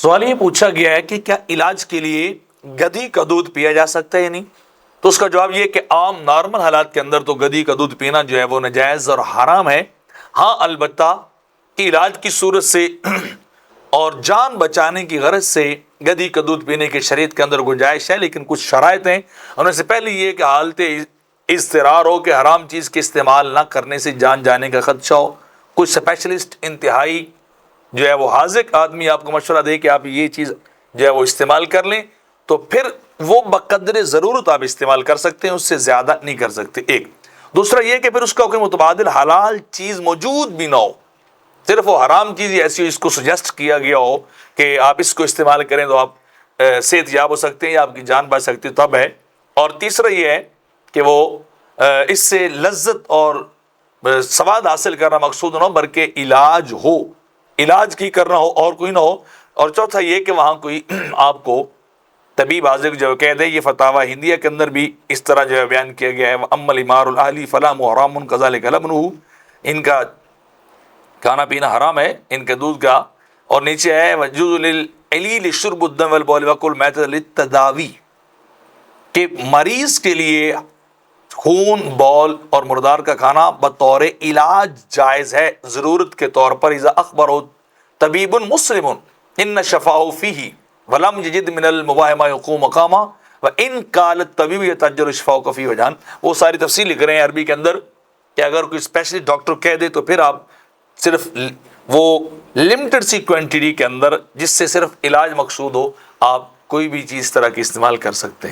سوال یہ پوچھا گیا ہے کہ کیا علاج کے لیے گدھی کا دودھ پیا جا سکتا ہے یا نہیں؟ تو اس کا جواب یہ کہ عام نارمل حالات کے اندر تو گدھی کا دودھ پینا جو ہے وہ ناجائز اور حرام ہے۔ ہاں البتہ کہ علاج کی صورت سے اور جان بچانے کی غرض سے گدھی کا دودھ پینے کی شریعت کے اندر گنجائش ہے، لیکن کچھ شرائط ہیں۔ ان میں سے پہلی یہ کہ حالت اضطرار ہو کہ حرام چیز کے استعمال نہ کرنے سے جان جانے کا خدشہ ہو۔ کچھ اسپیشلسٹ انتہائی جو ہے وہ حاذق آدمی آپ کو مشورہ دے کہ آپ یہ چیز جو ہے وہ استعمال کر لیں، تو پھر وہ بقدر ضرورت آپ استعمال کر سکتے ہیں، اس سے زیادہ نہیں کر سکتے۔ ایک دوسرا یہ کہ پھر اس کا کوئی متبادل حلال چیز موجود بھی نہ ہو، صرف وہ حرام چیز ایسی اس کو سجیسٹ کیا گیا ہو کہ آپ اس کو استعمال کریں تو آپ صحت یاب ہو سکتے ہیں یا آپ کی جان بچ سکتی ہے، تب ہے۔ اور تیسرا یہ ہے کہ وہ اس سے لذت اور سواد حاصل کرنا مقصود نہ ہو، بلکہ علاج ہو، علاج کی کرنا ہو اور کوئی نہ ہو۔ اور چوتھا یہ کہ وہاں کوئی آپ کو طبیب حاضر جو کہہ دے۔ یہ فتاوی ہندیہ کے اندر بھی اس طرح جو ہے بیان کیا گیا ہے، اما الامار الاہلی فلا محرم کذالک لبنہ، ان کا کھانا پینا حرام ہے، ان کے دودھ کا۔ اور نیچے ہے وجوز للعلیل شرب الدم والبول وکل میتۃ للتداوی، کہ مریض کے لیے خون، بول اور مردار کا کھانا بطور علاج جائز ہے، ضرورت کے طور پر۔ اذا اخبرہ طبیب مسلم ان شفاء فیہ ولم یجد من المباح ما یقوم مقامہ وان قال الطبیب یتعجل شفاء فی وجہان۔ وہ ساری تفصیل لکھ رہے ہیں عربی کے اندر کہ اگر کوئی اسپیشلسٹ ڈاکٹر کہہ دے تو پھر آپ صرف وہ لمیٹڈ سی کوانٹٹی کے اندر جس سے صرف علاج مقصود ہو، آپ کوئی بھی چیز طرح کی استعمال کر سکتے ہیں۔